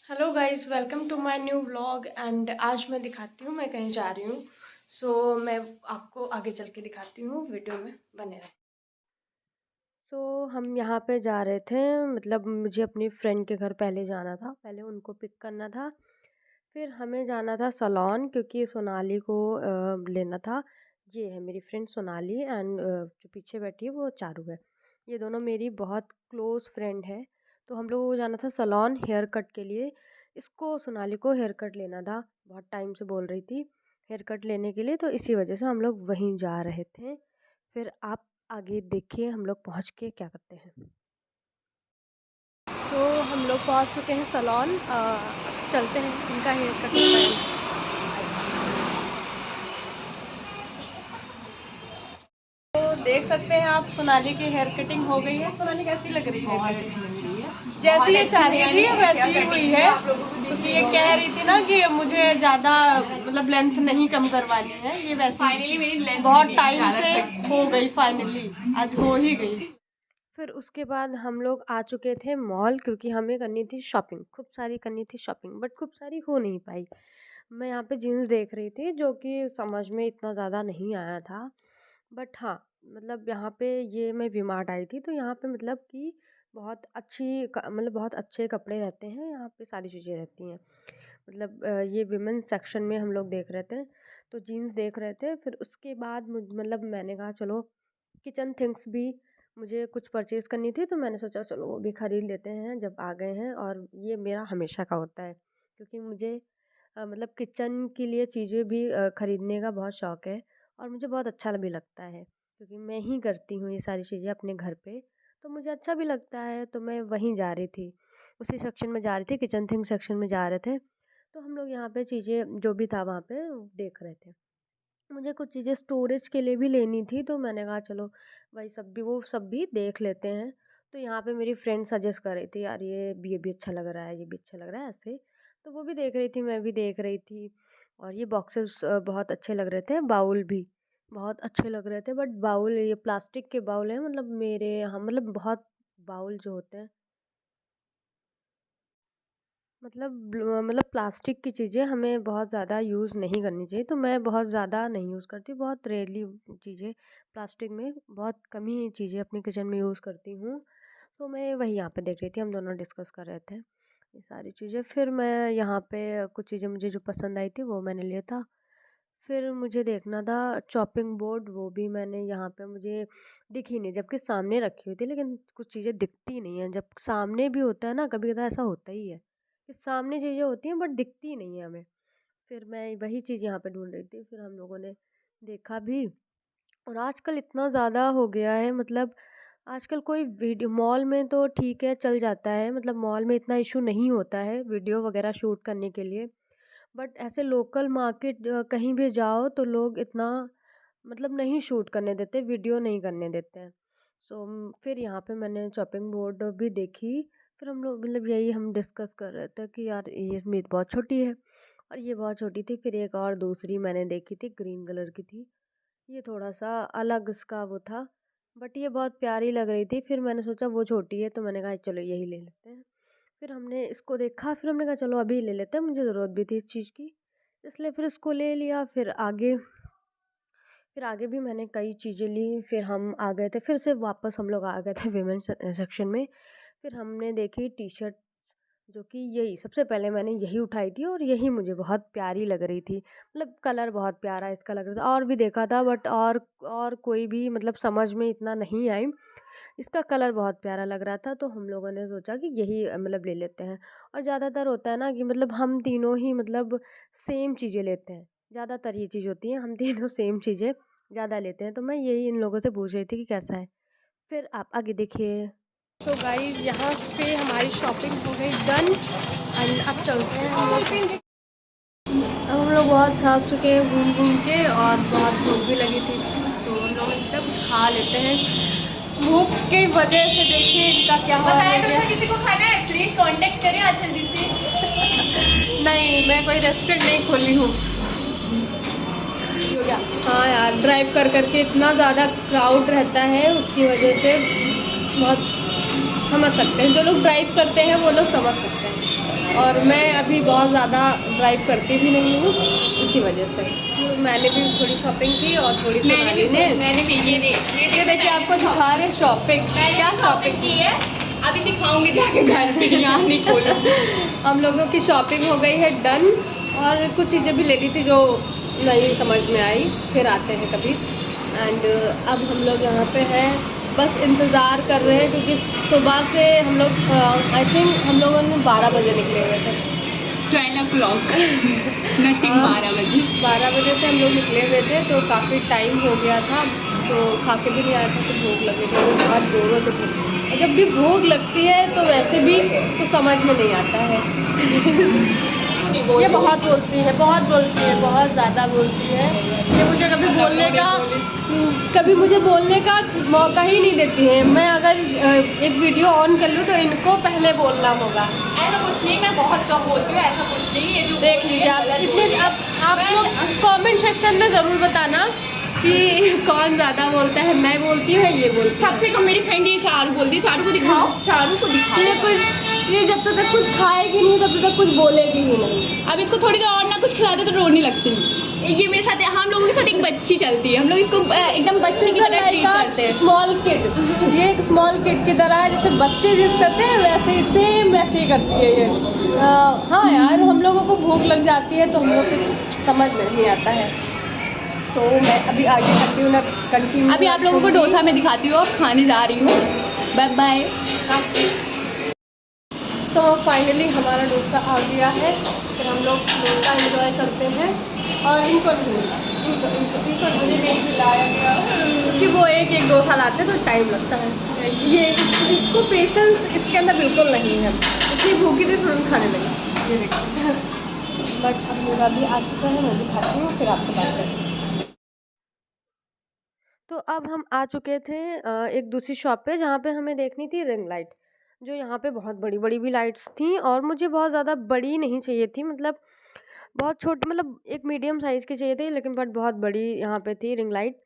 Hello guys, welcome to my new vlog. And आज मैं दिखाती हूँ मैं कहीं जा रही हूँ। मैं आपको आगे चल के दिखाती हूँ, वीडियो में बने रहे। हम यहाँ पे जा रहे थे, मतलब मुझे अपनी फ्रेंड के घर पहले जाना था, पहले उनको पिक करना था। फिर हमें जाना था सलोन, क्योंकि सोनाली को लेना था। ये है मेरी फ्रेंड सोनाली, एंड जो पीछे बैठी है वो चारू है। ये दोनों मेरी बहुत क्लोज़ फ्रेंड है। तो हम लोगों को जाना था सलोन हेयर कट के लिए। इसको सोनाली को हेयर कट लेना था, बहुत टाइम से बोल रही थी हेयर कट लेने के लिए, तो इसी वजह से हम लोग वहीं जा रहे थे। फिर आप आगे देखिए हम लोग पहुँच के क्या करते हैं। हम लोग पहुँच चुके हैं सलोन। चलते हैं, इनका हेयर कट होता है। तो देख सकते हैं आप, सोनाली की हेयर कटिंग हो गई है। सोनाली कैसी लग रही है? बहुत अच्छी लग रही है। जैसी ये चाह रही थी वैसी ही हुई है, क्योंकि ये कह रही थी ना कि मुझे ज़्यादा मतलब लेंथ नहीं कम करवानी है। ये वैसे फाइनली मेरी लेंथ बहुत टाइम से हो गई, फाइनली आज हो ही गई। फिर उसके बाद हम लोग आ चुके थे मॉल, क्योंकि हमें करनी थी शॉपिंग, खूब सारी करनी थी शॉपिंग, बट खूब सारी हो नहीं पाई। मैं यहाँ पे जीन्स देख रही थी जो कि समझ में इतना ज़्यादा नहीं आया था, बट हाँ, मतलब यहाँ पे ये मैं वी मार्ट आई थी, तो यहाँ पे मतलब कि बहुत अच्छी मतलब बहुत अच्छे कपड़े रहते हैं, यहाँ पे सारी चीज़ें रहती हैं। मतलब ये विमेन सेक्शन में हम लोग देख रहे थे, तो जीन्स देख रहे थे। फिर उसके बाद मतलब मैंने कहा चलो किचन थिंग्स भी मुझे कुछ परचेज़ करनी थी, तो मैंने सोचा चलो वो भी ख़रीद लेते हैं जब आ गए हैं। और ये मेरा हमेशा का होता है, क्योंकि मुझे मतलब किचन के लिए चीज़ें भी ख़रीदने का बहुत शौक़ है, और मुझे बहुत अच्छा भी लगता है, क्योंकि मैं ही करती हूँ ये सारी चीज़ें अपने घर पे, तो मुझे अच्छा भी लगता है। तो मैं वहीं जा रही थी, उसी सेक्शन में जा रही थी, किचन थिंग सेक्शन में जा रहे थे। तो हम लोग यहाँ पे चीज़ें जो भी था वहाँ पे देख रहे थे। मुझे कुछ चीज़ें स्टोरेज के लिए भी लेनी थी, तो मैंने कहा चलो वही सब भी वो सब भी देख लेते हैं। तो यहाँ पे मेरी फ्रेंड सजेस्ट कर रही थी, यार ये भी अच्छा लग रहा है, ये भी अच्छा लग रहा है ऐसे। तो वो भी देख रही थी, मैं भी देख रही थी। और ये बॉक्सेस बहुत अच्छे लग रहे थे, बाउल भी बहुत अच्छे लग रहे थे। बट बाउल ये प्लास्टिक के बाउल हैं, मतलब मेरे यहाँ मतलब बहुत बाउल जो होते हैं, मतलब प्लास्टिक की चीज़ें हमें बहुत ज़्यादा यूज़ नहीं करनी चाहिए। तो मैं बहुत ज़्यादा नहीं यूज़ करती, बहुत रेयरली चीज़ें प्लास्टिक में, बहुत कम ही चीज़ें अपने किचन में यूज़ करती हूँ। तो मैं वही यहाँ पे देख रही थी, हम दोनों डिस्कस कर रहे थे ये सारी चीज़ें। फिर मैं यहाँ पे कुछ चीज़ें मुझे जो पसंद आई थी वो मैंने लिया था। फिर मुझे देखना था चॉपिंग बोर्ड, वो भी मैंने यहाँ पे मुझे दिखी नहीं, जबकि सामने रखी हुई थी। लेकिन कुछ चीज़ें दिखती नहीं हैं, जब सामने भी होता है ना, कभी कभी ऐसा होता ही है कि सामने चीज़ें होती हैं बट दिखती नहीं है हमें। फिर मैं वही चीज़ यहाँ पे ढूंढ रही थी, फिर हम लोगों ने देखा भी। और आजकल इतना ज़्यादा हो गया है, मतलब आजकल कोई वीडियो मॉल में तो ठीक है चल जाता है, मतलब मॉल में इतना इशू नहीं होता है वीडियो वगैरह शूट करने के लिए। बट ऐसे लोकल मार्केट कहीं भी जाओ तो लोग इतना मतलब नहीं शूट करने देते, वीडियो नहीं करने देते हैं। फिर यहाँ पे मैंने चॉपिंग बोर्ड भी देखी। फिर हम लोग मतलब यही हम डिस्कस कर रहे थे कि यार ये मेरी बहुत छोटी है, और ये बहुत छोटी थी। फिर एक और दूसरी मैंने देखी थी, ग्रीन कलर की थी, ये थोड़ा-सा अलग इसका वो था, बट ये बहुत प्यारी लग रही थी। फिर मैंने सोचा वो छोटी है, तो मैंने कहा चलो यही ले लेते हैं। फिर हमने इसको देखा, फिर हमने कहा चलो अभी ले लेते हैं, मुझे ज़रूरत भी थी इस चीज़ की, इसलिए फिर इसको ले लिया। फिर आगे भी मैंने कई चीज़ें ली, फिर हम आ गए थे, फिर से वापस हम लोग आ गए थे विमेन सेक्शन में। फिर हमने देखी टी शर्ट, जो कि यही सबसे पहले मैंने यही उठाई थी, और यही मुझे बहुत प्यारी लग रही थी। मतलब कलर बहुत प्यारा इसका लग रहा था, और भी देखा था बट और कोई भी मतलब समझ में इतना नहीं आई। इसका कलर बहुत प्यारा लग रहा था, तो हम लोगों ने सोचा कि यही मतलब ले लेते हैं। और ज़्यादातर होता है ना कि मतलब हम तीनों ही मतलब सेम चीज़ें लेते हैं, ज़्यादातर ये चीज़ होती है, हम तीनों सेम चीज़ें ज़्यादा लेते हैं। तो मैं यही इन लोगों से पूछ रही थी कि कैसा है। फिर आप आगे देखिए। गाइस, यहाँ पे हमारी शॉपिंग हो गई डन, एंड अब चलते हैं हम लोग। अब हम लोग बहुत थक चुके हैं घूम घूम के, और बहुत भूख भी लगी थी, तो हम लोगों ने सोचा कुछ खा लेते हैं। भूख की वजह से देखिए इनका क्या हाल है। किसी को खाना है प्लीज कांटेक्ट करें आज जल्दी से। नहीं, मैं कोई रेस्टोरेंट नहीं खोली हूँ। हाँ यार, ड्राइव कर करके इतना ज़्यादा क्राउड रहता है, उसकी वजह से बहुत समझ सकते हैं, जो लोग ड्राइव करते हैं वो लोग समझ सकते हैं। और मैं अभी बहुत ज़्यादा ड्राइव करती भी नहीं हूँ, इसी वजह से तो मैंने भी थोड़ी शॉपिंग की और थोड़ी सोनाली ने मैंने भी ये देखिए आपको दिखा रहे शॉपिंग, क्या शॉपिंग की है, अभी दिखाऊंगी जाके घर पे, यहाँ नहीं खोलो। हम लोगों की शॉपिंग हो गई है डन और कुछ चीज़ें भी ले ली थी जो नहीं समझ में आई, फिर आते हैं कभी। एंड अब हम लोग यहाँ पे हैं, बस इंतज़ार कर रहे हैं क्योंकि सुबह से हम लोग आई थिंक हम लोगों ने 12 बजे निकले हुए थे, 12 o'clock नथिंग 12 बजे 12 बजे से हम लोग निकले हुए थे, तो काफ़ी टाइम हो गया था, तो खा के भी नहीं आया था, तो भूख लगी थी, तो बहुत जोरों से भूख, और जब भी भूख लगती है तो वैसे भी तो समझ में नहीं आता है। ये बहुत बोलती है, बहुत ज़्यादा बोलती है, ये मुझे कभी मुझे बोलने का मौका ही नहीं देती है। मैं अगर एक वीडियो ऑन कर लूँ तो इनको पहले बोलना होगा। ऐसा कुछ नहीं, मैं बहुत कम बोलती हूँ, ऐसा कुछ नहीं, ये जो देख लीजिए आप आप लोग कमेंट सेक्शन में ज़रूर बताना कि कौन ज़्यादा बोलता है, मैं बोलती हूँ ये बोलती है। सबसे कम मेरी फ्रेंड ये चारू बोलती है, चारू को दिखाओ, चारू को दिखाओ। ये जब तक कुछ खाएगी नहीं तब तक कुछ बोलेगी ही नहीं। अब इसको थोड़ी देर और ना कुछ खिलाते तो रोने लगती है। ये मेरे साथ, हम लोगों के साथ एक बच्ची चलती है, हम लोग इसको एकदम बच्ची की तरह ट्रीट करते हैं। स्मॉल किड, ये एक स्मॉल किड की तरह है, जैसे बच्चे जिद करते हैं वैसे ही सेम वैसे ही करती है ये। हाँ यार, हम लोगों को भूख लग जाती है तो हम लोग को समझ में नहीं आता है। सो मैं अभी आगे कंटिन्यू अभी आप लोगों को डोसा में दिखाती हूँ और खाने जा रही हूँ। Bye bye. तो फाइनली हमारा डोसा आ गया है, फिर हम लोग डोसा एंजॉय करते हैं। और इनको मुझे नहीं खिलाया गया क्योंकि वो एक डोसा लाते हैं तो टाइम लगता है। ये इसको पेशेंस इसके अंदर बिल्कुल नहीं है, इतनी भूखी थी तुरंत खाने लगी। ये देखिए बट अब मेरा भी आ चुका है, मैं भी खाती हूँ, फिर आपसे बात करती हूँ। तो अब हम आ चुके थे एक दूसरी शॉप पे जहाँ पे हमें देखनी थी रिंग लाइट, जो यहाँ पे बहुत बड़ी बड़ी भी लाइट्स थी और मुझे बहुत ज़्यादा बड़ी नहीं चाहिए थी, मतलब बहुत छोटी, मतलब एक मीडियम साइज़ की चाहिए थी, लेकिन बट बहुत बड़ी यहाँ पे थी रिंग लाइट।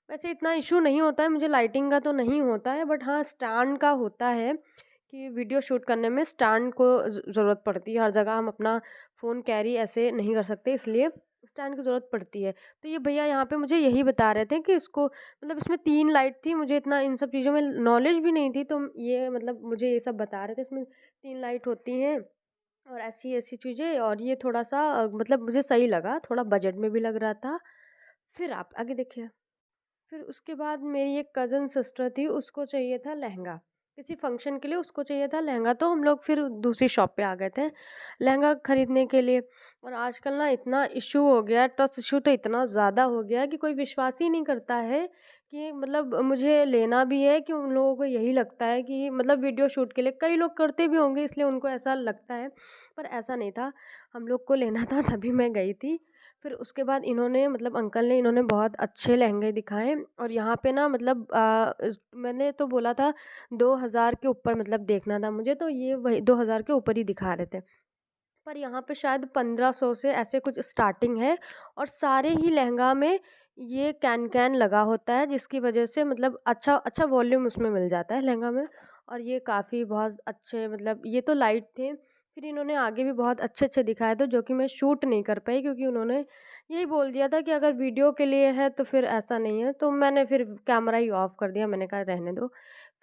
वैसे इतना इशू नहीं होता है मुझे लाइटिंग का, तो नहीं होता है, बट हाँ स्टैंड का होता है कि वीडियो शूट करने में स्टैंड को ज़रूरत पड़ती है। हर जगह हम अपना फ़ोन कैरी ऐसे नहीं कर सकते, इसलिए स्टैंड की ज़रूरत पड़ती है। तो ये भैया यहाँ पे मुझे यही बता रहे थे कि इसको, मतलब इसमें 3 लाइट थी, मुझे इतना इन सब चीज़ों में नॉलेज भी नहीं थी, तो ये मतलब मुझे ये सब बता रहे थे इसमें 3 लाइट होती हैं और ऐसी-ऐसी चीज़ें, और ये थोड़ा-सा मतलब मुझे सही लगा, थोड़ा बजट में भी लग रहा था। फिर आप आगे देखिए। फिर उसके बाद मेरी एक कज़न सिस्टर थी, उसको चाहिए था लहंगा, किसी फंक्शन के लिए उसको चाहिए था लहंगा, तो हम लोग फिर दूसरी शॉप पे आ गए थे लहंगा ख़रीदने के लिए। और आजकल ना इतना इशू हो गया है, ट्रस्ट इशू तो इतना ज़्यादा हो गया है कि कोई विश्वास ही नहीं करता है कि मतलब मुझे लेना भी है, कि उन लोगों को यही लगता है कि मतलब वीडियो शूट के लिए कई लोग करते भी होंगे इसलिए उनको ऐसा लगता है, पर ऐसा नहीं था। हम लोग को लेना था तभी मैं गई थी। फिर उसके बाद इन्होंने, मतलब अंकल ने, इन्होंने बहुत अच्छे लहंगे दिखाए और यहाँ पे ना मतलब मैंने तो बोला था 2000 के ऊपर मतलब देखना था मुझे, तो ये वही 2000 के ऊपर ही दिखा रहे थे, पर यहाँ पे शायद 1500 से ऐसे कुछ स्टार्टिंग है। और सारे ही लहंगा में ये कैन लगा होता है, जिसकी वजह से मतलब अच्छा अच्छा वॉल्यूम उसमें मिल जाता है लहंगा में। और ये काफ़ी बहुत अच्छे, मतलब ये तो लाइट थे, फिर इन्होंने आगे भी बहुत अच्छे अच्छे दिखाए थे जो कि मैं शूट नहीं कर पाई, क्योंकि उन्होंने यही बोल दिया था कि अगर वीडियो के लिए है तो फिर ऐसा नहीं है, तो मैंने फिर कैमरा ही ऑफ कर दिया, मैंने कहा रहने दो,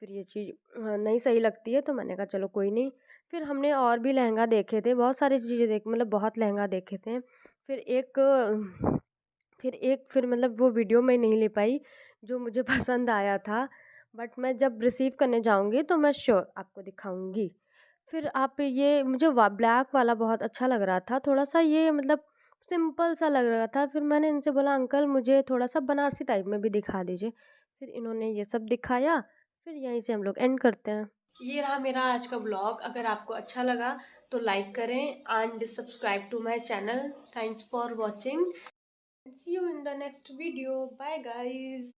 फिर ये चीज़ नहीं सही लगती है, तो मैंने कहा चलो कोई नहीं। फिर हमने और भी लहंगा देखे थे, बहुत सारी चीज़ें मतलब बहुत लहंगा देखे थे। फिर एक फिर मतलब वो वीडियो मैं नहीं ले पाई जो मुझे पसंद आया था, बट मैं जब रिसीव करने जाऊँगी तो मैं श्योर आपको दिखाऊँगी। फिर आप ये मुझे ब्लैक वाला बहुत अच्छा लग रहा था, थोड़ा सा ये मतलब सिंपल सा लग रहा था, फिर मैंने इनसे बोला अंकल मुझे थोड़ा सा बनारसी टाइप में भी दिखा दीजिए, फिर इन्होंने ये सब दिखाया। फिर यहीं से हम लोग एंड करते हैं। ये रहा मेरा आज का ब्लॉग, अगर आपको अच्छा लगा तो लाइक करें and subscribe to my channel. Thanks for watching, see you in the next video, bye guys.